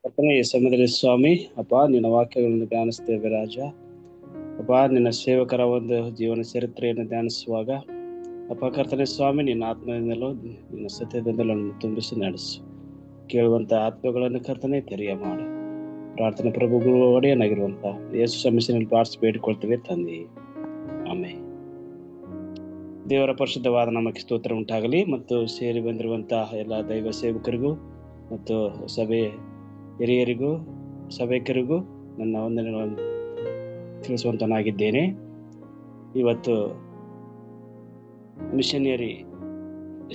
ಕರ್ತನೇ ಈ ಸಮಯದಲ್ಲಿ ಸ್ವಾಮಿ ಅಪ್ಪ, ನಿನ್ನ ವಾಕ್ಯಗಳನ್ನು ಧ್ಯಾನಿಸ್ತೇವೆ ರಾಜ. ಅಪ್ಪ, ನಿನ್ನ ಸೇವಕರ ಒಂದು ಜೀವನ ಚರಿತ್ರೆಯನ್ನು ಧ್ಯಾನಿಸುವಾಗ ಅಪ್ಪ ಕರ್ತನೇ ಸ್ವಾಮಿ, ನಿನ್ನ ಆತ್ಮದಿಂದಲೂ ನಿನ್ನ ಸತ್ಯದಿಂದಲೂ ತುಂಬಿಸಿ ನಡೆಸು. ಕೇಳುವಂಥ ಆತ್ಮಗಳನ್ನು ಕರ್ತನೆ ತೆರೆಯ ಮಾಡು. ಪ್ರಾರ್ಥನೆ ಪ್ರಭುಗಳು ಒಡೆಯನಾಗಿರುವಂಥ ಯೇಸು ಸಮಸ್ಯೆಯಲ್ಲಿ ಪ್ರಾರ್ಥಿಸಿ ಬೇಡಿಕೊಳ್ತೇವೆ ತಂದೆ, ಆಮೇಲೆ. ದೇವರ ಪರಿಶುದ್ಧವಾದ ನಮಗೆ ಸ್ತೋತ್ರ ಉಂಟಾಗಲಿ. ಮತ್ತು ಸೇರಿ ಬಂದಿರುವಂತಹ ಎಲ್ಲ ದೈವ ಸೇವಕರಿಗೂ ಮತ್ತು ಸಭೆ ಹಿರಿಯರಿಗೂ ಸಭೆಕರಿಗೂ ನನ್ನ ವಂದನೆಗಳನ್ನು ತಿಳಿಸುವಂತನಾಗಿದ್ದೇನೆ. ಇವತ್ತು ಮಿಷನರಿ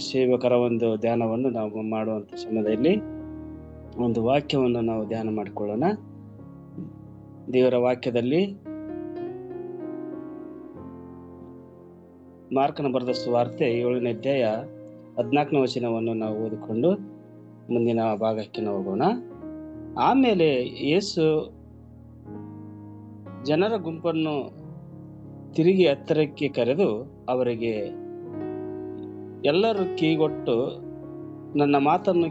ಸೇವಕರ ಒಂದು ಧ್ಯಾನವನ್ನು ನಾವು ಮಾಡುವಂಥ ಸಮಯದಲ್ಲಿ ಒಂದು ವಾಕ್ಯವನ್ನು ನಾವು ಧ್ಯಾನ ಮಾಡಿಕೊಳ್ಳೋಣ. ದೇವರ ವಾಕ್ಯದಲ್ಲಿ ಮಾರ್ಕನ ಬರೆದ ಸುವಾರ್ತೆ 7ನೇ ಅಧ್ಯಾಯ 14ನೇ ವಚನವನ್ನು ನಾವು ಓದಿಕೊಂಡು ಮುಂದಿನ ಭಾಗಕ್ಕೆ ನಾವು ಹೋಗೋಣ. ಆಮೇಲೆ ಯೇಸು ಜನರ ಗುಂಪನ್ನು ತಿರುಗಿ ಹತ್ತಿರಕ್ಕೆ ಕರೆದು ಅವರಿಗೆ, ಎಲ್ಲರೂ ಕಿವಿಗೊಟ್ಟು ನನ್ನ ಮಾತನ್ನು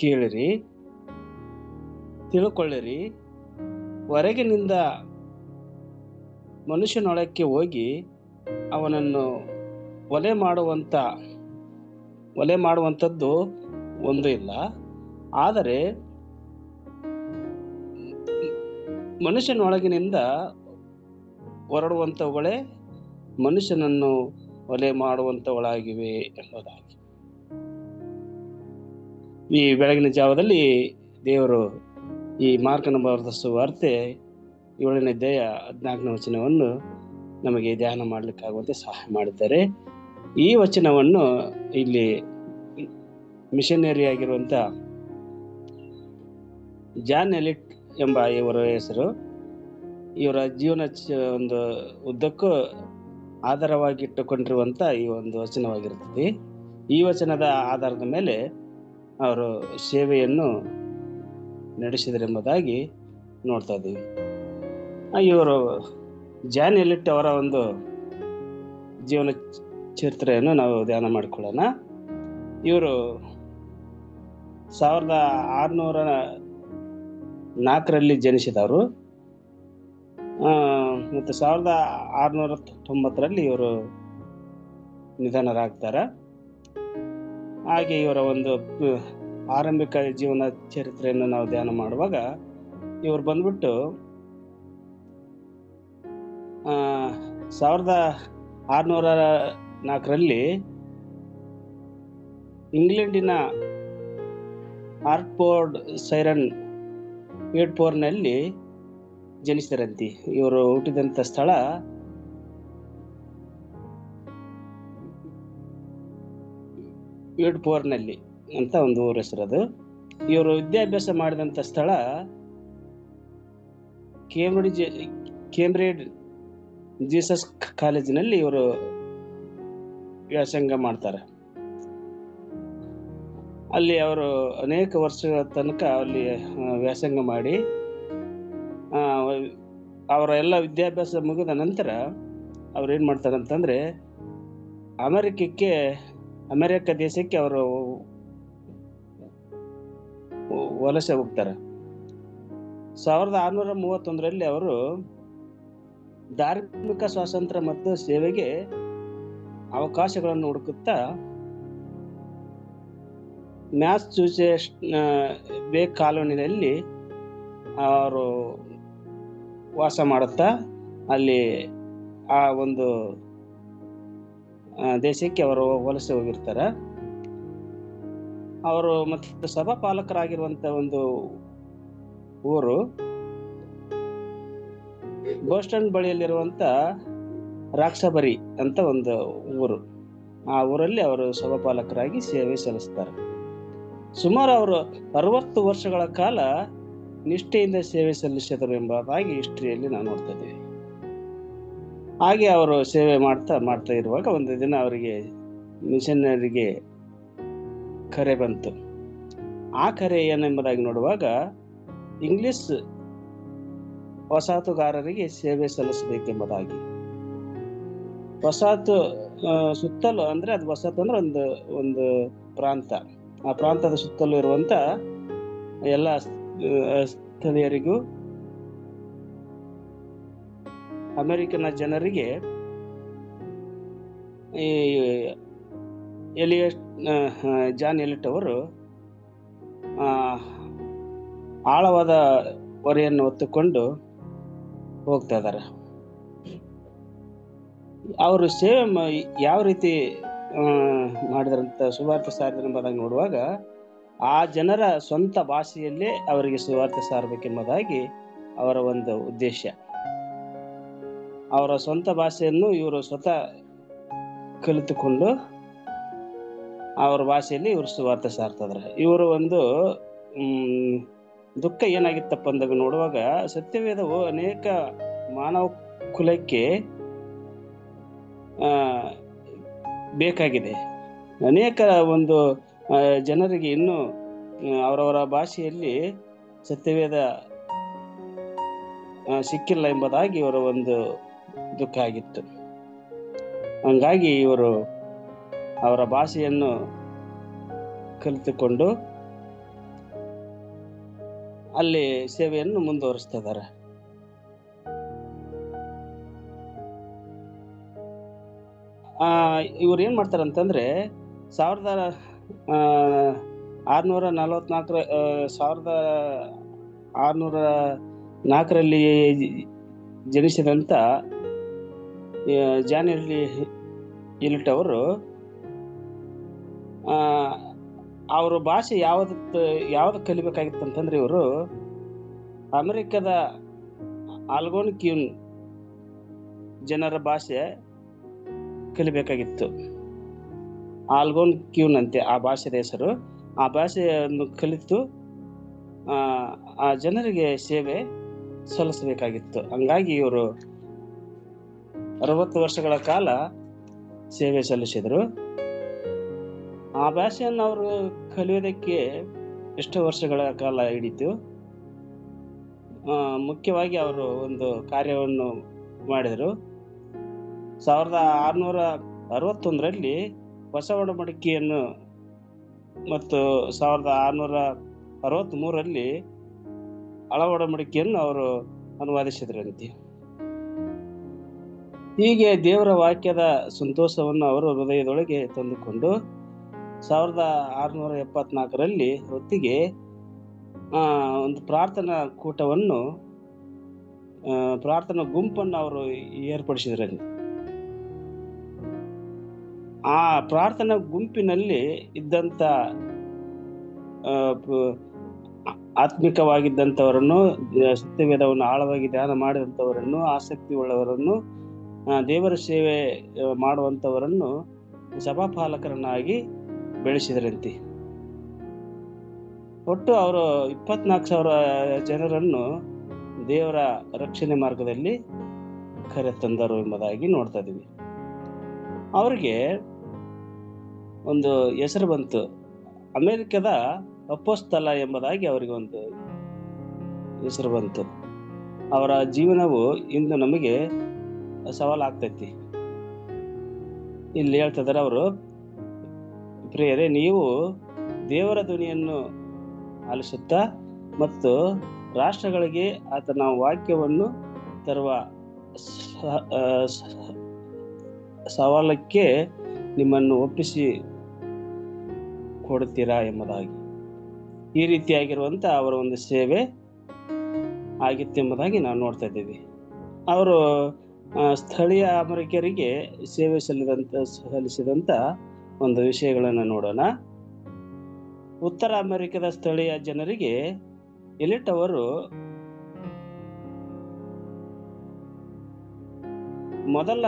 ಕೇಳಿರಿ, ತಿಳ್ಕೊಳ್ಳಿರಿ. ಹೊರಗಿನಿಂದ ಮನುಷ್ಯನೊಳಕ್ಕೆ ಹೋಗಿ ಅವನನ್ನು ಒಲೆ ಮಾಡುವಂಥದ್ದು ಒಂದು ಇಲ್ಲ. ಆದರೆ ಮನುಷ್ಯನೊಳಗಿನಿಂದ ಹೊರಡುವಂಥವುಗಳೇ ಮನುಷ್ಯನನ್ನು ಒಲೆ ಮಾಡುವಂಥವುಗಳಾಗಿವೆ ಎಂಬುದಾಗಿ. ಈ ಬೆಳಗಿನ ಜಾವದಲ್ಲಿ ದೇವರು ಈ ಮಾರ್ಕನ ಬರೆದ ಸುವಾರ್ತೆ 7ನೇ ಅಧ್ಯಾಯ 14ನೇ ವಚನವನ್ನು ನಮಗೆ ಧ್ಯಾನ ಮಾಡಲಿಕ್ಕಾಗುವಂತೆ ಸಹಾಯ ಮಾಡಿದ್ದಾರೆ. ಈ ವಚನವನ್ನು ಇಲ್ಲಿ ಮಿಷನರಿ ಆಗಿರುವಂಥ ಜಾನ್ ಎಲಿಟ್ ಎಂಬ ಇವರ ಹೆಸರು. ಇವರ ಜೀವನ ಒಂದು ಉದ್ದಕ್ಕೂ ಆಧಾರವಾಗಿಟ್ಟುಕೊಂಡಿರುವಂಥ ಈ ಒಂದು ವಚನವಾಗಿರುತ್ತದೆ. ಈ ವಚನದ ಆಧಾರದ ಮೇಲೆ ಅವರು ಸೇವೆಯನ್ನು ನಡೆಸಿದರೆಂಬುದಾಗಿ ನೋಡ್ತಾ ಇದ್ದೀವಿ. ಇವರು ಜಾನ್ ಎಲಿಟ್ ಅವರ ಒಂದು ಜೀವನ ಚರಿತ್ರೆಯನ್ನು ನಾವು ಧ್ಯಾನ ಮಾಡಿಕೊಳ್ಳೋಣ. ಇವರು 1604ರಲ್ಲಿ ಜನಿಸಿದವರು ಮತ್ತು 1690ರಲ್ಲಿ ಇವರು ನಿಧನರಾಗ್ತಾರೆ. ಹಾಗೆ ಇವರ ಒಂದು ಆರಂಭಿಕ ಜೀವನ ಚರಿತ್ರೆಯನ್ನು ನಾವು ಧ್ಯಾನ ಮಾಡುವಾಗ ಇವರು ಬಂದ್ಬಿಟ್ಟು 1604ರಲ್ಲಿ ಇಂಗ್ಲೆಂಡಿನ ಆರ್ಟ್ಫೋರ್ಡ್ ಸೈರನ್ ಏಡ್ಪೋರ್ನಲ್ಲಿ ಜನಿಸಿದರಂತೆ. ಇವರು ಹುಟ್ಟಿದಂಥ ಸ್ಥಳ ಏಡ್ಪೋರ್ನಲ್ಲಿ ಅಂತ ಒಂದು ಊರ ಹೆಸರದು. ಇವರು ವಿದ್ಯಾಭ್ಯಾಸ ಮಾಡಿದಂಥ ಸ್ಥಳ ಕೇಂಬ್ರಿಡ್ಜ್ ಜೀಸಸ್ ಕಾಲೇಜಿನಲ್ಲಿ ಇವರು ವ್ಯಾಸಂಗ ಮಾಡ್ತಾರೆ. ಅಲ್ಲಿ ಅವರು ಅನೇಕ ವರ್ಷಗಳ ತನಕ ಅಲ್ಲಿ ವ್ಯಾಸಂಗ ಮಾಡಿ ಅವರ ಎಲ್ಲ ವಿದ್ಯಾಭ್ಯಾಸ ಮುಗಿದ ನಂತರ ಅವ್ರು ಏನು ಮಾಡ್ತಾರೆ ಅಂತಂದರೆ ಅಮೆರಿಕ ದೇಶಕ್ಕೆ ಅವರು ವಲಸೆ ಹೋಗ್ತಾರೆ. 1631ರಲ್ಲಿ ಅವರು ಧಾರ್ಮಿಕ ಸ್ವಾತಂತ್ರ್ಯ ಮತ್ತು ಸೇವೆಗೆ ಅವಕಾಶಗಳನ್ನು ಹುಡುಕುತ್ತಾ ಮ್ಯಾಸಚೂಸೆಟ್ಸ್ ಬೇ ಕಾಲೋನಿಯಲ್ಲಿ ಅವರು ವಾಸ ಮಾಡುತ್ತಾ ಅಲ್ಲಿ ಆ ಒಂದು ದೇಶಕ್ಕೆ ಅವರು ವಲಸೆ ಹೋಗಿರ್ತಾರೆ. ಅವರು ಮತ್ತು ಸಭಾಪಾಲಕರಾಗಿರುವಂಥ ಒಂದು ಊರು ಬೋಸ್ಟನ್ ಬಳಿಯಲ್ಲಿರುವಂಥ ರಾಕ್ಸಬರಿ ಅಂತ ಒಂದು ಊರು. ಆ ಊರಲ್ಲಿ ಅವರು ಸಭಾಪಾಲಕರಾಗಿ ಸೇವೆ ಸಲ್ಲಿಸ್ತಾರೆ. ಸುಮಾರು ಅವರು 60 ವರ್ಷಗಳ ಕಾಲ ನಿಷ್ಠೆಯಿಂದ ಸೇವೆ ಸಲ್ಲಿಸಿದರು ಎಂಬುದಾಗಿ ಹಿಸ್ಟ್ರಿಯಲ್ಲಿ ನಾವು ನೋಡ್ತಾ ಇದ್ದೀವಿ. ಹಾಗೆ ಅವರು ಸೇವೆ ಮಾಡ್ತಾ ಇರುವಾಗ ಒಂದು ದಿನ ಅವರಿಗೆ ಮಿಷನರಿಗೆ ಕರೆ ಬಂತು. ಆ ಕರೆ ಏನೆಂಬುದಾಗಿ ನೋಡುವಾಗ ಇಂಗ್ಲಿಷ್ ವಸಾಹತುಗಾರರಿಗೆ ಸೇವೆ ಸಲ್ಲಿಸಬೇಕೆಂಬುದಾಗಿ. ವಸಾಹತು ಸುತ್ತಲೂ ಅಂದ್ರೆ ಅದು ವಸಾಹತು ಅಂದ್ರೆ ಒಂದು ಪ್ರಾಂತ, ಆ ಪ್ರಾಂತದ ಸುತ್ತಲೂ ಇರುವಂತ ಎಲ್ಲ ಸ್ಥಳೀಯರಿಗೂ ಅಮೆರಿಕನ ಜನರಿಗೆ ಈ ಜಾನ್ ಎಲಿಯಟ್ ಅವರು ಆಳವಾದ ಹೊರೆಯನ್ನು ಹೊತ್ತುಕೊಂಡು ಹೋಗ್ತಾ ಇದ್ದಾರೆ. ಅವರು ಸೇವೆ ಯಾವ ರೀತಿ ಮಾಡಿದ್ರಂತ ಸುವಾರ್ತೆ ಸಾರಿದ್ರು ಎಂಬುದಾಗಿ ನೋಡುವಾಗ, ಆ ಜನರ ಸ್ವಂತ ಭಾಷೆಯಲ್ಲೇ ಅವರಿಗೆ ಸುವಾರ್ತೆ ಸಾರಬೇಕೆಂಬುದಾಗಿ ಅವರ ಒಂದು ಉದ್ದೇಶ. ಅವರ ಸ್ವಂತ ಭಾಷೆಯನ್ನು ಇವರು ಸ್ವತಃ ಕಲಿತುಕೊಂಡು ಅವರ ಭಾಷೆಯಲ್ಲಿ ಇವರು ಸುವಾರ್ತೆ ಸಾರ್ತಿದ್ರು. ಇವರು ಒಂದು ದುಃಖ ಏನಾಗಿತ್ತಪ್ಪ ಅಂದಾಗ ನೋಡುವಾಗ, ಸತ್ಯವೇದವು ಅನೇಕ ಮಾನವ ಕುಲಕ್ಕೆ ಬೇಕಾಗಿದೆ. ಅನೇಕ ಒಂದು ಜನರಿಗೆ ಇನ್ನೂ ಅವರವರ ಭಾಷೆಯಲ್ಲಿ ಸತ್ಯವೇದ ಸಿಕ್ಕಿಲ್ಲ ಎಂಬುದಾಗಿ ಇವರ ಒಂದು ದುಃಖ ಆಗಿತ್ತು. ಹಂಗಾಗಿ ಇವರು ಅವರ ಭಾಷೆಯನ್ನು ಕಲಿತುಕೊಂಡು ಅಲ್ಲಿ ಸೇವೆಯನ್ನು ಮುಂದುವರಿಸ್ತಾ ಇದ್ದಾರೆ. ಇವ್ರು ಏನ್ ಮಾಡ್ತಾರಂತಂದ್ರೆ 1604ರಲ್ಲಿ ಜನಿಸಿದಂತ ಜಾನ್ ಎಲಿಯಟ್ ಅವರು ಅವ್ರ ಭಾಷೆ ಯಾವ್ದು ಕಲಿಬೇಕಾಗಿತ್ತು ಅಂತಂದ್ರೆ, ಇವರು ಅಮೆರಿಕದ ಆಲ್ಗೋನ್ಕ್ಯೂನ್ ಜನರ ಭಾಷೆ ಕಲಿಬೇಕಾಗಿತ್ತು. ಆಲ್ಗೋನ್ಕ್ಯೂನ್ ಅಂತೆ ಆ ಭಾಷೆಯ ಹೆಸರು. ಆ ಭಾಷೆಯನ್ನು ಕಲಿತು ಆ ಜನರಿಗೆ ಸೇವೆ ಸಲ್ಲಿಸಬೇಕಾಗಿತ್ತು. ಹಂಗಾಗಿ ಇವರು 60 ವರ್ಷಗಳ ಕಾಲ ಸೇವೆ ಸಲ್ಲಿಸಿದರು. ಆ ಭಾಷೆಯನ್ನು ಅವರು ಕಲಿಯೋದಕ್ಕೆ ಎಷ್ಟು ವರ್ಷಗಳ ಕಾಲ ಹಿಡಿತು. ಮುಖ್ಯವಾಗಿ ಅವರು ಒಂದು ಕಾರ್ಯವನ್ನು ಮಾಡಿದರು. 1661ರಲ್ಲಿ ಹೊಸ ಒಡಂಬಡಿಕೆಯನ್ನು ಮತ್ತು 1663ರಲ್ಲಿ ಹಳ ಒಡಂಬಡಿಕೆಯನ್ನು ಅವರು ಅನುವಾದಿಸಿದ್ರಂತೆ. ಹೀಗೆ ದೇವರ ವಾಕ್ಯದ ಸಂತೋಷವನ್ನು ಅವರು ಹೃದಯದೊಳಗೆ ತಂದುಕೊಂಡು 1674ರಲ್ಲಿ ಹೊತ್ತಿಗೆ ಒಂದು ಪ್ರಾರ್ಥನಾ ಕೂಟವನ್ನು, ಪ್ರಾರ್ಥನಾ ಗುಂಪನ್ನು ಅವರು ಏರ್ಪಡಿಸಿದ್ರಂತೆ. ಆ ಪ್ರಾರ್ಥನಾ ಗುಂಪಿನಲ್ಲಿ ಇದ್ದಂತ ಆತ್ಮಿಕವಾಗಿದ್ದಂಥವರನ್ನು, ಸತ್ಯವೇದವನ್ನು ಆಳವಾಗಿ ಧ್ಯಾನ ಮಾಡಿದಂಥವರನ್ನು, ಆಸಕ್ತಿ ಉಳ್ಳವರನ್ನು, ದೇವರ ಸೇವೆ ಮಾಡುವಂಥವರನ್ನು ಸಭಾಪಾಲಕರನ್ನಾಗಿ ಬೆಳೆಸಿದರಂತೆ. ಒಟ್ಟು ಅವರು 24,000 ಜನರನ್ನು ದೇವರ ರಕ್ಷಣೆ ಮಾರ್ಗದಲ್ಲಿ ಕರೆತಂದರು ಎಂಬುದಾಗಿ ನೋಡ್ತಾ ಇದ್ದೀವಿ. ಅವರಿಗೆ ಒಂದು ಹೆಸರು ಬಂತು, ಅಮೆರಿಕದ ಅಪೊಸ್ತಲ ಎಂಬುದಾಗಿ ಅವರಿಗೆ ಒಂದು ಹೆಸರು ಬಂತು. ಅವರ ಜೀವನವು ಇಂದು ನಮಗೆ ಸವಾಲಾಗ್ತೈತಿ. ಇಲ್ಲಿ ಹೇಳ್ತಿದ್ದಾರೆ ಅವರು, ಪ್ರಿಯರೇ, ನೀವು ದೇವರ ಧ್ವನಿಯನ್ನು ಆಲಿಸುತ್ತಾ ಮತ್ತು ರಾಷ್ಟ್ರಗಳಿಗೆ ಆತನ ವಾಕ್ಯವನ್ನು ತರುವ ಸವಾಲಕ್ಕೆ ನಿಮ್ಮನ್ನು ಒಪ್ಪಿಸಿ ಕೊಡುತ್ತೀರಾ ಎಂಬುದಾಗಿ. ಈ ರೀತಿಯಾಗಿರುವಂತ ಅವರ ಒಂದು ಸೇವೆ ಆಗಿತ್ತು ಎಂಬುದಾಗಿ ನಾವು ನೋಡ್ತಾ ಇದ್ದೀವಿ. ಅವರು ಸ್ಥಳೀಯ ಅಮೆರಿಕರಿಗೆ ಸೇವೆ ಸಲ್ಲಿಸಿದಂತ ಒಂದು ವಿಷಯಗಳನ್ನು ನೋಡೋಣ. ಉತ್ತರ ಅಮೆರಿಕದ ಸ್ಥಳೀಯ ಜನರಿಗೆ ಎಲಿಯಟ್ ಅವರು ಮೊದಲ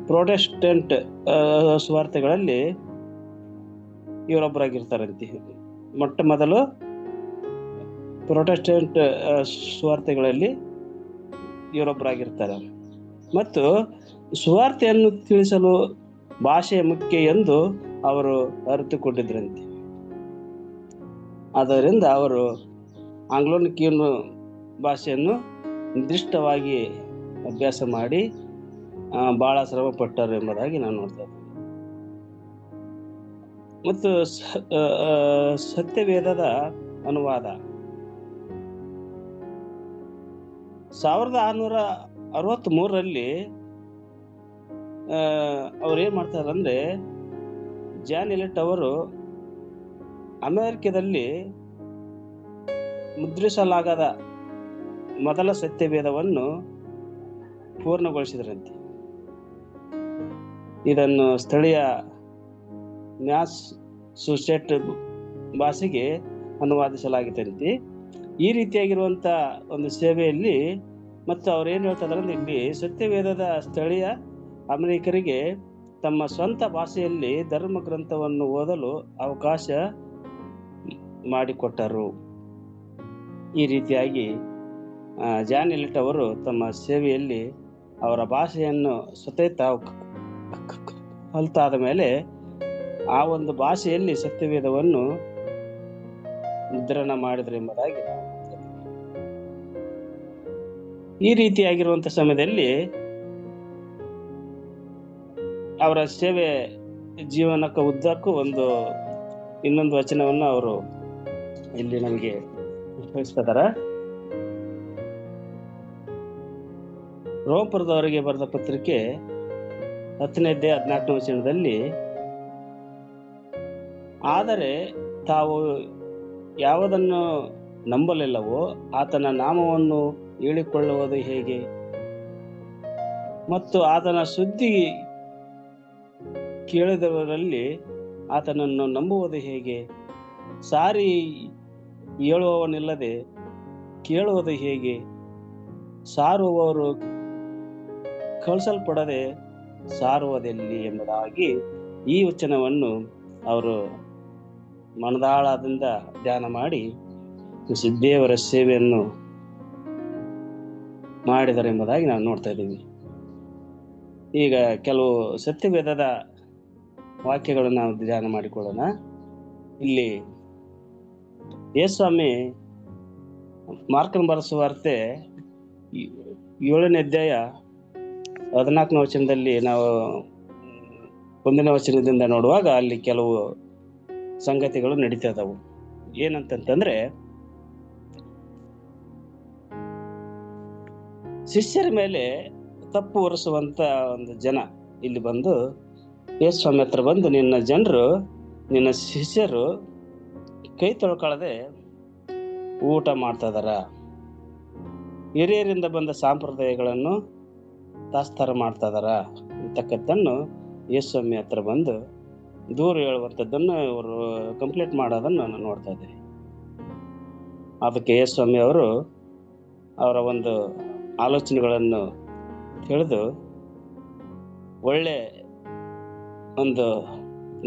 ಪ್ರೊಟೆಸ್ಟೆಂಟ್ ಸುವಾರ್ತೆಗಳಲ್ಲಿ ಇವರೊಬ್ಬರಾಗಿರ್ತಾರಂತೆ. ಮೊಟ್ಟ ಮೊದಲು ಪ್ರೊಟೆಸ್ಟೆಂಟ್ ಸುವಾರ್ತೆಗಳಲ್ಲಿ ಇವರೊಬ್ಬರಾಗಿರ್ತಾರೆ. ಮತ್ತು ಸುವಾರ್ತೆಯನ್ನು ತಿಳಿಸಲು ಭಾಷೆ ಮುಖ್ಯ ಎಂದು ಅವರು ಅರಿತುಕೊಂಡಿದ್ರಂತೆ. ಆದ್ದರಿಂದ ಅವರು ಆಂಗ್ಲೋನ್ಕ್ಯೂನ್ ಭಾಷೆಯನ್ನು ನಿರ್ದಿಷ್ಟವಾಗಿ ಅಭ್ಯಾಸ ಮಾಡಿ ಬಹಳ ಶ್ರಮ ಪಟ್ಟರು ಎಂಬುದಾಗಿ ನಾನು ನೋಡ್ತಾ ಇದ್ದೀನಿ. ಮತ್ತು ಸತ್ಯವೇದದ ಅನುವಾದ 1663ರಲ್ಲಿ ಅವ್ರು ಏನ್ ಮಾಡ್ತಾರೆ ಅಂದ್ರೆ, ಜಾನ್ ಎಲಿಯಟ್ ಅವರು ಅಮೆರಿಕದಲ್ಲಿ ಮುದ್ರಿಸಲಾಗದ ಮೊದಲ ಸತ್ಯವೇದವನ್ನು ಪೂರ್ಣಗೊಳಿಸಿದ್ರಂತೆ. ಇದನ್ನು ಸ್ಥಳೀಯ ಮ್ಯಾಸಚೂಸೆಟ್ ಭಾಷೆಗೆ ಅನುವಾದಿಸಲಾಗಿತ್ತಂತೆ. ಈ ರೀತಿಯಾಗಿರುವಂತ ಒಂದು ಸೇವೆಯಲ್ಲಿ ಮತ್ತು ಅವ್ರು ಏನ್ ಹೇಳ್ತಾರೆ ಅಂದ್ರೆ, ಇಲ್ಲಿ ಸತ್ಯವೇದದ ಸ್ಥಳೀಯ ಅಮೆರಿಕರಿಗೆ ತಮ್ಮ ಸ್ವಂತ ಭಾಷೆಯಲ್ಲಿ ಧರ್ಮ ಗ್ರಂಥವನ್ನು ಓದಲು ಅವಕಾಶ ಮಾಡಿಕೊಟ್ಟರು. ಈ ರೀತಿಯಾಗಿ ಜಾನ್ ಎಲಿಯಟ್ ಅವರು ತಮ್ಮ ಸೇವೆಯಲ್ಲಿ ಅವರ ಭಾಷೆಯನ್ನು ಸ್ವತಃ ತಾವು ಕಲಿತಾದ ಮೇಲೆ ಆ ಒಂದು ಭಾಷೆಯಲ್ಲಿ ಸತ್ಯವೇದವನ್ನು ಮುದ್ರಣ ಮಾಡಿದ್ರು ಎಂಬುದಾಗಿ ನಾವು ಈ ರೀತಿಯಾಗಿರುವಂತ ಸಮಯದಲ್ಲಿ ಅವರ ಸೇವೆ ಜೀವನಕ್ಕೆ ಉದ್ದಕ್ಕೂ ಇನ್ನೊಂದು ವಚನವನ್ನು ಅವರು ಇಲ್ಲಿ ನಮಗೆ ತಿಳಿಸ್ತಿದಾರ. ರೋಮಪುರದವರಿಗೆ ಬರೆದ ಪತ್ರಿಕೆ 10ನೇ ಅಧ್ಯಾಯ 14ನೇ ವಚನದಲ್ಲಿ, ಆದರೆ ತಾವು ಯಾವುದನ್ನು ನಂಬಲಿಲ್ಲವೋ ಆತನ ನಾಮವನ್ನು ಹೇಳಿಕೊಳ್ಳುವುದು ಹೇಗೆ, ಮತ್ತು ಆತನ ಸುದ್ದಿ ಕೇಳಿದವರಲ್ಲಿ ಆತನನ್ನು ನಂಬುವುದು ಹೇಗೆ? ಸಾರಿ ಹೇಳುವವನಿಲ್ಲದೆ ಕೇಳುವುದು ಹೇಗೆ? ಸಾರುವವರು ಕಳಿಸಲ್ಪಡದೆ ಸಾರುವುದೆಲ್ಲಿ ಎಂಬುದಾಗಿ ಈ ವಚನವನ್ನು ಅವರು ಮನದಾಳದಿಂದ ಧ್ಯಾನ ಮಾಡಿ ದೇವರ ಸೇವೆಯನ್ನು ಮಾಡಿದರು ಎಂಬುದಾಗಿ ನಾವು ನೋಡ್ತಾ ಇದ್ದೀವಿ. ಈಗ ಕೆಲವು ಸತ್ಯವೇದದ ವಾಕ್ಯಗಳನ್ನು ನಾವು ಧ್ಯಾನ ಮಾಡಿಕೊಳ್ಳೋಣ. ಇಲ್ಲಿ ಯೇಸುಸ್ವಾಮಿ ಮಾರ್ಕನ ಬರೆಸುವಾರ್ತೆ 7ನೇ ಅಧ್ಯಾಯ 14ನೇ ವಚನದಲ್ಲಿ ನಾವು 1ನೇ ವಚನದಿಂದ ನೋಡುವಾಗ ಅಲ್ಲಿ ಕೆಲವು ಸಂಗತಿಗಳು ನಡೀತಾ ಇದಾವು. ಏನಂತಂದ್ರೆ, ಶಿಷ್ಯರ ಮೇಲೆ ತಪ್ಪು ಹೊರಿಸುವಂತ ಒಂದು ಜನ ಇಲ್ಲಿ ಬಂದು ಯೇಸುಸ್ವಾಮಿ ಹತ್ರ ಬಂದು, ನಿನ್ನ ಶಿಷ್ಯರು ಕೈ ತೊಳ್ಕೊಳ್ಳದೆ ಊಟ ಮಾಡ್ತಾ ಇದಾರ, ಹಿರಿಯರಿಂದ ಬಂದ ಸಂಪ್ರದಾಯಗಳನ್ನು ತಾಸ್ತಾರ ಮಾಡ್ತಾ ಇದಾರ ಅಂತಕ್ಕದ್ದನ್ನು ಯೇಸುಸ್ವಾಮಿ ಹತ್ರ ಬಂದು ದೂರ ಹೇಳುವಂಥದ್ದನ್ನು ಇವರು ಕಂಪ್ಲೇಂಟ್ ಮಾಡೋದನ್ನು ನಾನು ನೋಡ್ತಾ ಇದ್ದೀನಿ. ಅದಕ್ಕೆ ಯೇಸುಸ್ವಾಮಿ ಅವರು ಅವರ ಒಂದು ಆಲೋಚನೆಗಳನ್ನು ತಿಳಿದು ಒಳ್ಳೆ ಒಂದು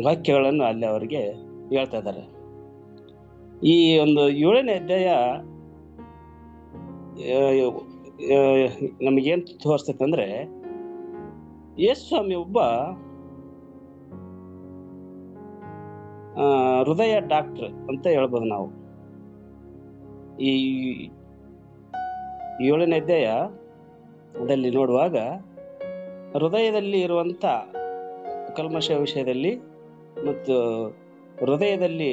ವಾಕ್ಯಗಳನ್ನು ಅಲ್ಲಿ ಅವರಿಗೆ ಹೇಳ್ತಾ ಇದ್ದಾರೆ. ಈ ಒಂದು 7ನೇ ಅಧ್ಯಾಯ ನಮಗೇನ್ ತೋರಿಸ್ತೈತೆ ಅಂದ್ರೆ, ಯೇಸುಸ್ವಾಮಿ ಒಬ್ಬ ಹೃದಯ ಡಾಕ್ಟರ್ ಅಂತ ಹೇಳ್ಬೋದು ನಾವು. ಈ 7ನೇ ಅಧ್ಯಾಯದಲ್ಲಿ ನೋಡುವಾಗ ಹೃದಯದಲ್ಲಿ ಇರುವಂತ ಕಲ್ಮಶ ವಿಷಯದಲ್ಲಿ ಮತ್ತು ಹೃದಯದಲ್ಲಿ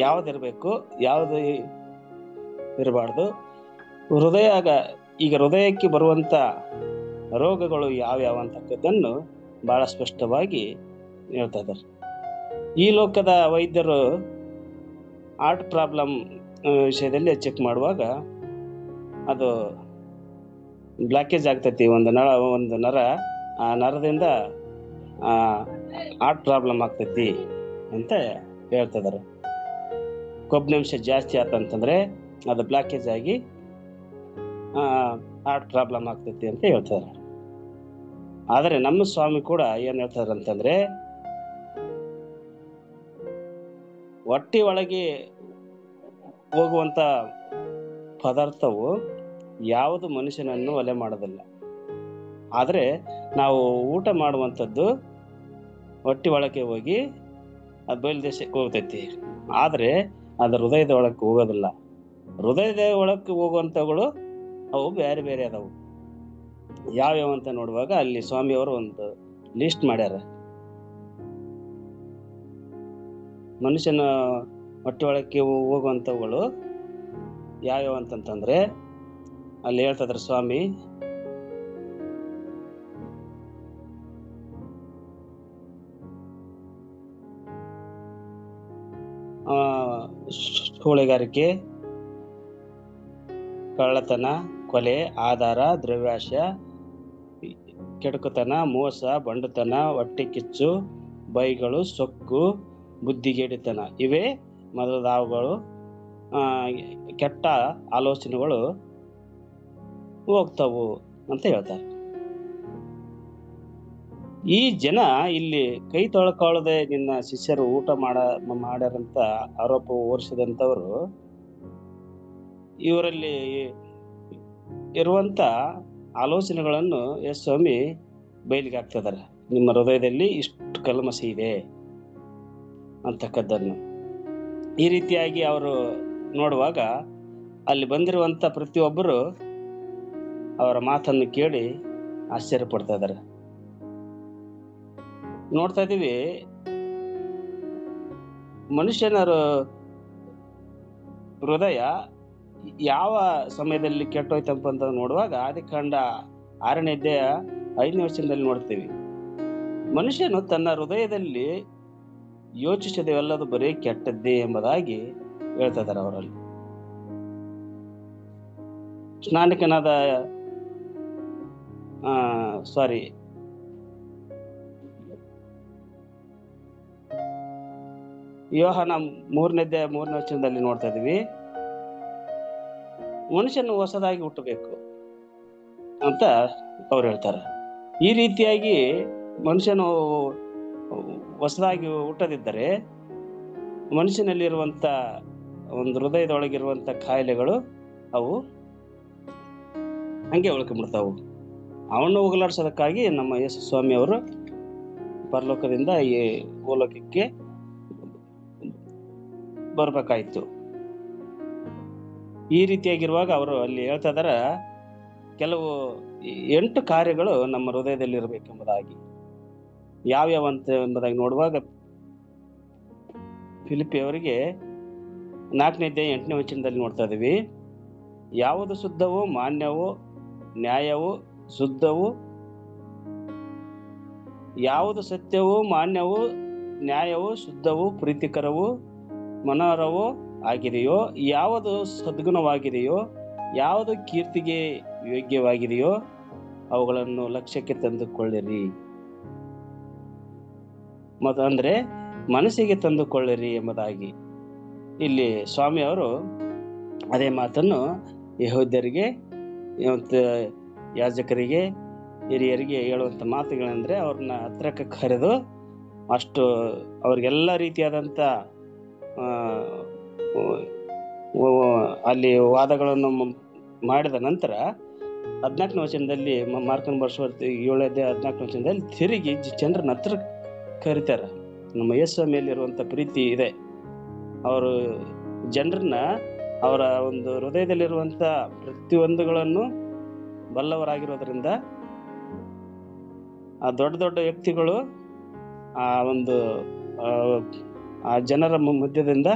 ಯಾವುದಿರಬೇಕು, ಯಾವುದು ಇರಬಾರ್ದು, ಹೃದಯಕ್ಕೆ ಬರುವಂತ ರೋಗಗಳು ಯಾವ್ಯಾವ ಅಂತಕ್ಕದ್ದನ್ನು ಬಹಳ ಸ್ಪಷ್ಟವಾಗಿ ಹೇಳ್ತಾ ಇದ್ದಾರೆ. ಈ ಲೋಕದ ವೈದ್ಯರು ಹಾರ್ಟ್ ಪ್ರಾಬ್ಲಮ್ ವಿಷಯದಲ್ಲಿ ಚೆಕ್ ಮಾಡುವಾಗ ಅದು ಬ್ಲಾಕೇಜ್ ಆಗ್ತೈತಿ, ಒಂದು ನರ, ಆ ನರದಿಂದ ಹಾರ್ಟ್ ಪ್ರಾಬ್ಲಮ್ ಆಗ್ತೈತಿ ಅಂತ ಹೇಳ್ತಾ ಇದಾರೆ. ಕೊಬ್ಬಿನಾಂಶ ಜಾಸ್ತಿ ಆತಂತಂದ್ರೆ ಅದು ಬ್ಲಾಕೇಜ್ ಆಗಿ ಹಾರ್ಟ್ ಪ್ರಾಬ್ಲಮ್ ಆಗ್ತೈತಿ ಅಂತ ಹೇಳ್ತಾರೆ. ಆದರೆ ನಮ್ಮ ಸ್ವಾಮಿ ಕೂಡ ಏನ್ ಹೇಳ್ತಾರೆ ಅಂತಂದ್ರೆ, ಹೊಟ್ಟೆ ಒಳಗೆ ಹೋಗುವಂತ ಪದಾರ್ಥವು ಯಾವುದು ಮನುಷ್ಯನನ್ನು ಒಲೆ ಮಾಡೋದಿಲ್ಲ. ಆದರೆ ನಾವು ಊಟ ಮಾಡುವಂಥದ್ದು ಹೊಟ್ಟೆ ಒಳಗೆ ಹೋಗಿ ಅದು ಬಯಲು ದೇಶಕ್ಕೆ ಹೋಗ್ತೈತಿ, ಆದರೆ ಅದು ಹೃದಯದ ಒಳಕ್ಕೆ ಹೋಗೋದಿಲ್ಲ. ಹೃದಯದ ಒಳಕ್ಕೆ ಹೋಗುವಂಥವುಗಳು ಅವು ಬೇರೆ ಬೇರೆ ಅದಾವು. ಯಾವ್ಯಾವ ಅಂತ ನೋಡುವಾಗ ಅಲ್ಲಿ ಸ್ವಾಮಿಯವರು ಒಂದು ಲಿಸ್ಟ್ ಮಾಡ್ಯಾರ. ಮನುಷ್ಯನ ಹೊಟ್ಟೆ ಒಳಕ್ಕೆ ಹೋಗುವಂಥವುಗಳು ಯಾವ್ಯಾವ ಅಂತಂತಂದ್ರೆ ಅಲ್ಲಿ ಹೇಳ್ತಿದ್ರು ಸ್ವಾಮಿ, ಸೂಳೆಗಾರಿಕೆ, ಕಳ್ಳತನ, ಕೊಲೆ, ಆಧಾರ, ದ್ರವ್ಯಾಶ, ಕೆಡುಕುತನ, ಮೋಸ, ಬಂಡುತನ, ಹೊಟ್ಟೆ ಕಿಚ್ಚು, ಬೈಗಳು, ಸೊಕ್ಕು, ಬುದ್ಧಿಗೇಡಿತನ ಇವೇ ಮೊದಲಾದವುಗಳು ಕೆಟ್ಟ ಆಲೋಚನೆಗಳು ಹೋಗ್ತಾವು ಅಂತ ಹೇಳ್ತಾರೆ. ಈ ಜನ ಇಲ್ಲಿ ಕೈ ತೊಳ್ಕೊಳ್ಳದೆ ನಿನ್ನ ಶಿಷ್ಯರು ಊಟ ಮಾಡ್ಯಾರಂತ ಆರೋಪ ಹೊರಿಸಿದಂಥವರು ಇವರಲ್ಲಿ ಇರುವಂತ ಆಲೋಚನೆಗಳನ್ನು ಎಸ್ ಸ್ವಾಮಿ ಬಯಲಿಗೆ ಹಾಕ್ತಿದ್ದಾರೆ. ನಿಮ್ಮ ಹೃದಯದಲ್ಲಿ ಇಷ್ಟು ಕಲ್ಮಶ ಇದೆ ಅಂತಕ್ಕದ್ದನ್ನು ಈ ರೀತಿಯಾಗಿ ಅವರು ನೋಡುವಾಗ ಅಲ್ಲಿ ಬಂದಿರುವಂತ ಪ್ರತಿಯೊಬ್ಬರು ಅವರ ಮಾತನ್ನು ಕೇಳಿ ಆಶ್ಚರ್ಯ ಪಡ್ತಾ ಇದ್ದಾರೆ. ನೋಡ್ತಾ ಇದೀವಿ, ಮನುಷ್ಯನ ಹೃದಯ ಯಾವ ಸಮಯದಲ್ಲಿ ಕೆಟ್ಟೋಯ್ತಪ್ಪ ಅಂತ ನೋಡುವಾಗ ಆದಿಕಾಂಡ 6ನೇ ಅಧ್ಯಾಯ 5ನೇ ವಚನದಲ್ಲಿ ನೋಡ್ತೀವಿ. ಮನುಷ್ಯನು ತನ್ನ ಹೃದಯದಲ್ಲಿ ಯೋಚಿಸದೆಲ್ಲದು ಬರೀ ಕೆಟ್ಟದ್ದೇ ಎಂಬುದಾಗಿ ಹೇಳ್ತಾ ಇದ್ದಾರೆ ಅವರಲ್ಲಿ. ಸ್ನಾನಿಕನಾದ ಯೋಹಾನ 3ನೇ ಅಧ್ಯಾಯ 3ನೇ ವಚನದಲ್ಲಿ ನೋಡ್ತಾ ಇದೀವಿ, ಮನುಷ್ಯನು ಹೊಸದಾಗಿ ಹುಟ್ಟಬೇಕು ಅಂತ ಅವ್ರು ಹೇಳ್ತಾರೆ. ಈ ರೀತಿಯಾಗಿ ಮನುಷ್ಯನು ಹೊಸದಾಗಿ ಹುಟ್ಟದಿದ್ದರೆ ಮನುಷ್ಯನಲ್ಲಿರುವಂತ ಒಂದು ಹೃದಯದೊಳಗಿರುವಂತ ಕಾಯಿಲೆಗಳು ಅವು ಹಂಗೆ ಉಳ್ಕೊಂಡ್ಬಿಡ್ತಾವು. ಅವನ್ನು ಹೋಗಲಾಡ್ಸೋದಕ್ಕಾಗಿ ನಮ್ಮ ಯೇಸು ಸ್ವಾಮಿ ಅವರು ಪರಲೋಕದಿಂದ ಈ ಭೂಲೋಕಕ್ಕೆ ಬರ್ಬೇಕಾಯ್ತು. ಈ ರೀತಿಯಾಗಿರುವಾಗ ಅವರು ಅಲ್ಲಿ ಹೇಳ್ತಾ ಇದಾರ, ಕೆಲವು 8 ಕಾರ್ಯಗಳು ನಮ್ಮ ಹೃದಯದಲ್ಲಿ ಇರಬೇಕೆಂಬುದಾಗಿ. ಯಾವ್ಯಾವ ಅಂತ ಎಂಬುದಾಗಿ ನೋಡುವಾಗ ಫಿಲಿಪಿಯವರಿಗೆ 4ನೇ ಅಧ್ಯಾಯ 8ನೇ ವಚನದಲ್ಲಿ ನೋಡ್ತಾ ಇದೀವಿ, ಯಾವುದು ಶುದ್ಧವೋ, ಮಾನ್ಯವೋ, ನ್ಯಾಯವೋ, ಶುದ್ಧವೋ, ಯಾವುದು ಸತ್ಯವೋ, ಮಾನ್ಯವೋ, ನ್ಯಾಯವೋ, ಶುದ್ಧವೋ, ಪ್ರೀತಿಕರವೋ, ಮನೋಹರವೋ ಆಗಿದೆಯೋ, ಯಾವುದು ಸದ್ಗುಣವಾಗಿದೆಯೋ, ಯಾವುದು ಕೀರ್ತಿಗೆ ಯೋಗ್ಯವಾಗಿದೆಯೋ ಅವುಗಳನ್ನು ಲಕ್ಷ್ಯಕ್ಕೆ ತಂದುಕೊಳ್ಳಿರಿ. ಅಂದ್ರೆ ಮನಸ್ಸಿಗೆ ತಂದುಕೊಳ್ಳಿರಿ ಎಂಬುದಾಗಿ ಇಲ್ಲಿ ಸ್ವಾಮಿ ಅವರು ಅದೇ ಮಾತನ್ನು ಯೆಹೂದ್ಯರಿಗೆ ಮತ್ತು ಯಾಜಕರಿಗೆ ಹಿರಿಯರಿಗೆ ಹೇಳುವಂತ ಮಾತುಗಳಂದ್ರೆ ಅವ್ರನ್ನ ಹತ್ರಕ್ಕೆ ಕರೆದು ಅಷ್ಟು ಅವ್ರಿಗೆಲ್ಲ ರೀತಿಯಾದಂಥ ಅಲ್ಲಿ ವಾದಗಳನ್ನು ಮಾಡಿದ ನಂತರ 14ನೇ ವಚನದಲ್ಲಿ ಮಾರ್ಕನ ಬರೆಸುವಂತ 7ನೇ ಅಧ್ಯಾಯ 14ನೇ ವಚನದಲ್ಲಿ ತಿರುಗಿ ಜನರನ್ನ ಹತ್ರ ಕರೀತಾರ. ನಮ್ಮ ಯೇಸು ಮೇಲಿರುವಂತ ಪ್ರೀತಿ ಇದೆ. ಅವರು ಜನರನ್ನ ಅವರ ಒಂದು ಹೃದಯದಲ್ಲಿರುವಂತ ಪ್ರತಿಯೊಂದುಗಳನ್ನು ಬಲ್ಲವರಾಗಿರೋದ್ರಿಂದ ಆ ದೊಡ್ಡ ದೊಡ್ಡ ವ್ಯಕ್ತಿಗಳು ಆ ಒಂದು ಆ ಜನರ ಮಧ್ಯದಿಂದ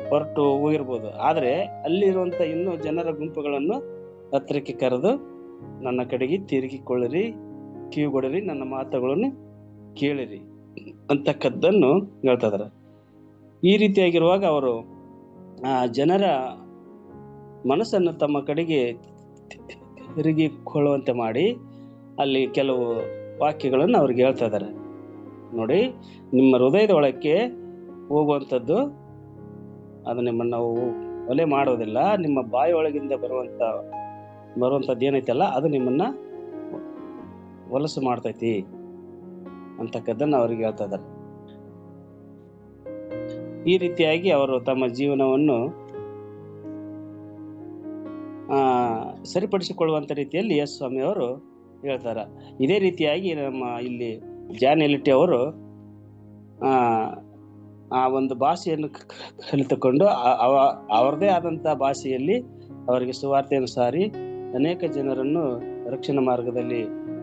ಹೊರಟು ಹೋಗಿರ್ಬೋದು. ಆದ್ರೆ ಅಲ್ಲಿರುವಂತ ಇನ್ನೂ ಜನರ ಗುಂಪುಗಳನ್ನು ಹತ್ತಿರಕ್ಕೆ ಕರೆದು ನನ್ನ ಕಡೆಗೆ ತಿರುಗಿಕೊಳ್ಳಿರಿ, ಕಿವಿಗೊಡಿರಿ, ನನ್ನ ಮಾತುಗಳನ್ನು ಕೇಳಿರಿ ಅಂತಕ್ಕದ್ದನ್ನು ಹೇಳ್ತಾ ಇದಾರೆ. ಈ ರೀತಿಯಾಗಿರುವಾಗ ಅವರು ಆ ಜನರ ಮನಸ್ಸನ್ನು ತಮ್ಮ ಕಡೆಗೆ ತಿರುಗಿಕೊಳ್ಳುವಂತೆ ಮಾಡಿ ಅಲ್ಲಿ ಕೆಲವು ವಾಕ್ಯಗಳನ್ನು ಅವ್ರಿಗೆ ಹೇಳ್ತಾ ಇದ್ದಾರೆ. ನೋಡಿ, ನಿಮ್ಮ ಹೃದಯದ ಒಳಕ್ಕೆ ಹೋಗುವಂಥದ್ದು ಅದು ನಿಮ್ಮನ್ನು ಒಲೆ ಮಾಡೋದಿಲ್ಲ. ನಿಮ್ಮ ಬಾಯಿ ಒಳಗಿಂದ ಬರುವಂಥದ್ದು ಏನೈತಲ್ಲ ಅದು ನಿಮ್ಮನ್ನ ಹೊಲಸು ಮಾಡ್ತೈತಿ ಅಂತಕ್ಕದ್ದನ್ನು ಅವ್ರಿಗೆ ಹೇಳ್ತಾ ಇದ್ದಾರೆ. ಈ ರೀತಿಯಾಗಿ ಅವರು ತಮ್ಮ ಜೀವನವನ್ನು ಸರಿಪಡಿಸಿಕೊಳ್ಳುವಂತ ರೀತಿಯಲ್ಲಿ ಯೇಸು ಸ್ವಾಮಿ ಅವರು ಹೇಳ್ತಾರ. ಇದೇ ರೀತಿಯಾಗಿ ನಮ್ಮ ಇಲ್ಲಿ ಜಾನ್ ಎಲಿಟಿ ಅವರು ಆ ಒಂದು ಭಾಷೆಯನ್ನು ಕಲಿತುಕೊಂಡು ಅವರದೇ ಆದಂತ ಭಾಷೆಯಲ್ಲಿ ಅವರಿಗೆ ಸುವಾರ್ತೆಯನ್ನು ಸಾರಿ ಅನೇಕ ಜನರನ್ನು ರಕ್ಷಣಾ ಮಾರ್ಗದಲ್ಲಿ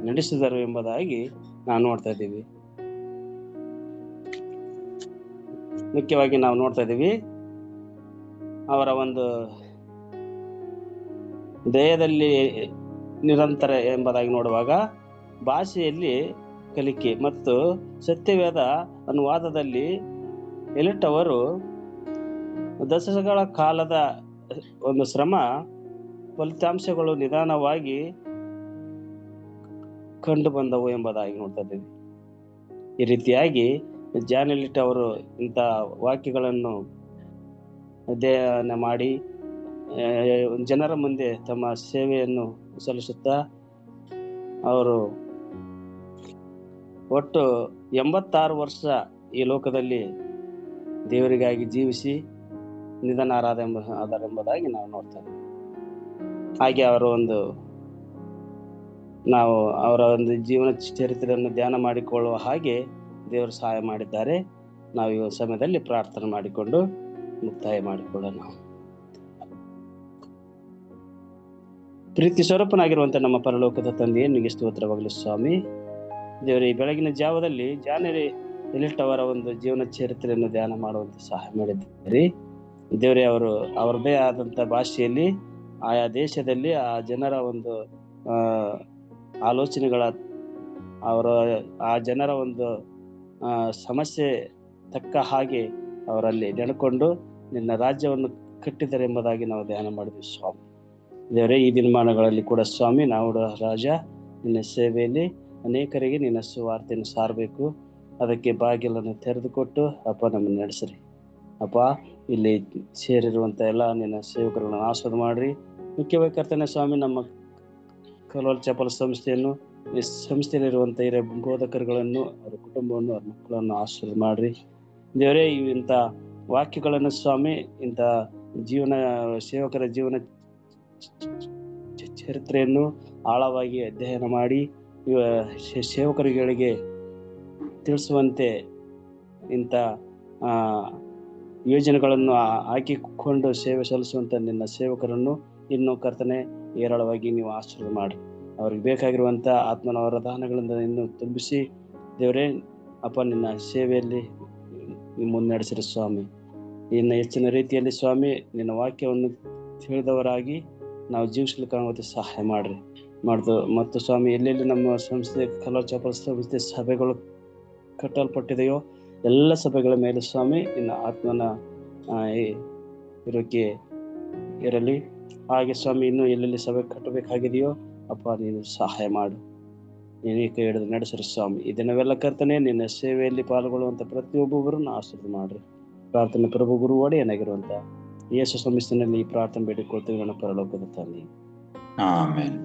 ನಡೆಸಿದರು ಎಂಬುದಾಗಿ ನಾವು ನೋಡ್ತಾ ಇದ್ದೀವಿ. ಮುಖ್ಯವಾಗಿ ನಾವು ನೋಡ್ತಾ ಇದ್ದೀವಿ ಅವರ ಒಂದು ದೇಹದಲ್ಲಿ ನಿರಂತರ ಎಂಬುದಾಗಿ ನೋಡುವಾಗ ಭಾಷೆಯಲ್ಲಿ ಕಲಿಕೆ ಮತ್ತು ಸತ್ಯವೇದ ಅನುವಾದದಲ್ಲಿ ಎಲಿಟ್ ಅವರು ದಶಕಗಳ ಕಾಲದ ಒಂದು ಶ್ರಮ ಫಲಿತಾಂಶಗಳು ನಿಧಾನವಾಗಿ ಕಂಡು ಬಂದವು ಎಂಬುದಾಗಿ ನೋಡ್ತಾ ಇದ್ದೀವಿ. ಈ ರೀತಿಯಾಗಿ ಜಾನ್ ಎಲಿಟ್ ಅವರು ಇಂಥ ವಾಕ್ಯಗಳನ್ನು ಅಧ್ಯಯನ ಮಾಡಿ ಜನರ ಮುಂದೆ ತಮ್ಮ ಸೇವೆಯನ್ನು ಸಲ್ಲಿಸುತ್ತಾ ಅವರು ಒಟ್ಟು 86 ವರ್ಷ ಈ ಲೋಕದಲ್ಲಿ ದೇವರಿಗಾಗಿ ಜೀವಿಸಿ ನಿಧನರಾದರೆಂಬುದಾಗಿ ನಾವು ನೋಡ್ತೇವೆ. ಹಾಗೆ ನಾವು ಅವರ ಒಂದು ಜೀವನ ಚರಿತ್ರೆಯನ್ನು ಧ್ಯಾನ ಮಾಡಿಕೊಳ್ಳುವ ಹಾಗೆ ದೇವರು ಸಹಾಯ ಮಾಡಿದ್ದಾರೆ. ನಾವು ಈ ಸಮಯದಲ್ಲಿ ಪ್ರಾರ್ಥನೆ ಮಾಡಿಕೊಂಡು ಮುಕ್ತಾಯ ಮಾಡಿಕೊಳ್ಳೋಣ. ಪ್ರೀತಿ ಸ್ವರೂಪನಾಗಿರುವಂತ ನಮ್ಮ ಪರಲೋಕದ ತಂದೆಯೇ, ನಿಮಗೆ ಸ್ತೋತ್ರವಾಗಲಿ ಸ್ವಾಮಿ. ದೇವರೇ, ಈ ಬೆಳಗಿನ ಜಾವದಲ್ಲಿ ಜಾನ್ ಎಲಿಟ್ ಅವರ ಒಂದು ಜೀವನ ಚರಿತ್ರೆಯನ್ನು ಧ್ಯಾನ ಮಾಡುವಂತೆ ಸಹಾಯ ಮಾಡಿದ್ದಾರೆ. ದೇವರೇ, ಅವರು ಅವರದೇ ಆದಂತ ಭಾಷೆಯಲ್ಲಿ ಆಯಾ ದೇಶದಲ್ಲಿ ಆ ಜನರ ಒಂದು ಆಲೋಚನೆಗಳ ಆ ಜನರ ಒಂದು ಸಮಸ್ಯೆ ತಕ್ಕ ಹಾಗೆ ಅವರಲ್ಲಿ ನೆನಕೊಂಡು ನಿನ್ನ ರಾಜ್ಯವನ್ನು ಕಟ್ಟಿದ್ದಾರೆ ಎಂಬುದಾಗಿ ನಾವು ಧ್ಯಾನ ಮಾಡಿದ್ವಿ ಸ್ವಾಮಿ. ದೇವರೇ, ಈ ದಿನಮಾನಗಳಲ್ಲಿ ಕೂಡ ಸ್ವಾಮಿ, ನಾವು ರಾಜ ನಿನ್ನ ಸೇವೆಯಲ್ಲಿ ಅನೇಕರಿಗೆ ನಿನ್ನ ಸುವಾರ್ತೆಯನ್ನು ಸಾರಬೇಕು. ಅದಕ್ಕೆ ಬಾಗಿಲನ್ನು ತೆರೆದುಕೊಟ್ಟು ಅಪ್ಪ ನಮ್ಮನ್ನು ನಡೆಸ್ರಿ. ಅಪ್ಪ, ಇಲ್ಲಿ ಸೇರಿರುವಂಥ ಎಲ್ಲ ನಿನ್ನ ಸೇವಕರನ್ನು ಆಶೀರ್ವಾದ ಮಾಡ್ರಿ. ಮುಖ್ಯವಾಗಿ ಕರ್ತನೆ ಸ್ವಾಮಿ, ನಮ್ಮ ಕಲೋಲ್ ಚಪಲ ಸಂಸ್ಥೆಯನ್ನು, ಈ ಸಂಸ್ಥೆಯಲ್ಲಿರುವಂಥ ಹಿರಿಯ ಬೋಧಕರುಗಳನ್ನು, ಅವರ ಕುಟುಂಬವನ್ನು, ಅವರ ಮಕ್ಕಳನ್ನು ಆಶೀರ್ವಾದ ಮಾಡ್ರಿ. ದೇವರೇ, ಇಂಥ ವಾಕ್ಯಗಳನ್ನು ಸ್ವಾಮಿ, ಇಂಥ ಸೇವಕರ ಜೀವನ ಚರಿತ್ರೆಯನ್ನು ಆಳವಾಗಿ ಅಧ್ಯಯನ ಮಾಡಿ ಸೇವಕರುಗಳಿಗೆ ತಿಳಿಸುವಂತೆ ಇಂಥ ಯೋಜನೆಗಳನ್ನು ಹಾಕಿಕೊಂಡು ಸೇವೆ ಸಲ್ಲಿಸುವಂಥ ನಿನ್ನ ಸೇವಕರನ್ನು ಇನ್ನೂ ಕರ್ತನೆ ಹೇರಳವಾಗಿ ನೀವು ಆಶೀರ್ವಾದ ಮಾಡಿ ಅವ್ರಿಗೆ ಬೇಕಾಗಿರುವಂಥ ಆತ್ಮನ ವರದಾನಗಳಿಂದ ಇನ್ನೂ ತುಂಬಿಸಿ ದೇವರೇ ಅಪ್ಪ ನಿನ್ನ ಸೇವೆಯಲ್ಲಿ ಮುನ್ನಡೆಸಿರಿ ಸ್ವಾಮಿ. ಇನ್ನು ಹೆಚ್ಚಿನ ರೀತಿಯಲ್ಲಿ ಸ್ವಾಮಿ ನಿನ್ನ ವಾಕ್ಯವನ್ನು ತಿಳಿದವರಾಗಿ ನಾವು ಜೀವಿಸಲಿಕ್ಕೆ ಸಹಾಯ ಮಾಡ್ರಿ ಮತ್ತು ಸ್ವಾಮಿ, ಎಲ್ಲೆಲ್ಲಿ ನಮ್ಮ ಸಂಸ್ಥೆ ಕಲಾ ಚಪಲ ಸಂಸ್ಥೆ ಸಭೆಗಳು ಕಟ್ಟಲ್ಪಟ್ಟಿದೆಯೋ ಎಲ್ಲ ಸಭೆಗಳ ಮೇಲೆ ಸ್ವಾಮಿ ನಿನ್ನ ಆತ್ಮನ ಇರೋಕೆ ಇರಲಿ. ಹಾಗೆ ಸ್ವಾಮಿ, ಇನ್ನೂ ಎಲ್ಲೆಲ್ಲಿ ಸಭೆ ಕಟ್ಟಬೇಕಾಗಿದೆಯೋ ಅಪ್ಪ ನೀನು ಸಹಾಯ ಮಾಡು, ನೀನೇ ಕೈ ಹಿಡಿದು ನಡೆಸಿರಿ ಸ್ವಾಮಿ. ಈ ದಿನವೆಲ್ಲ ಕರ್ತನೆ ನಿನ್ನ ಸೇವೆಯಲ್ಲಿ ಪಾಲ್ಗೊಳ್ಳುವಂಥ ಪ್ರತಿಯೊಬ್ಬೊಬ್ಬರನ್ನು ಆಶೀರ್ವಾದ ಮಾಡ್ರಿ. ಪ್ರಾರ್ಥನೆ ಪ್ರಭು ಗುರು ಒಡೆಯನಾಗಿರುವಂಥ ಯೇಸು ಸಂಸ್ಥೆಯಲ್ಲಿ ಈ ಪ್ರಾರ್ಥನೆ ಬೇಡಿಕೊಳ್ತೀವಿ ನನ್ನ ಪರಲೋಕದ ತಂದೆ. ಆಮೆನ್.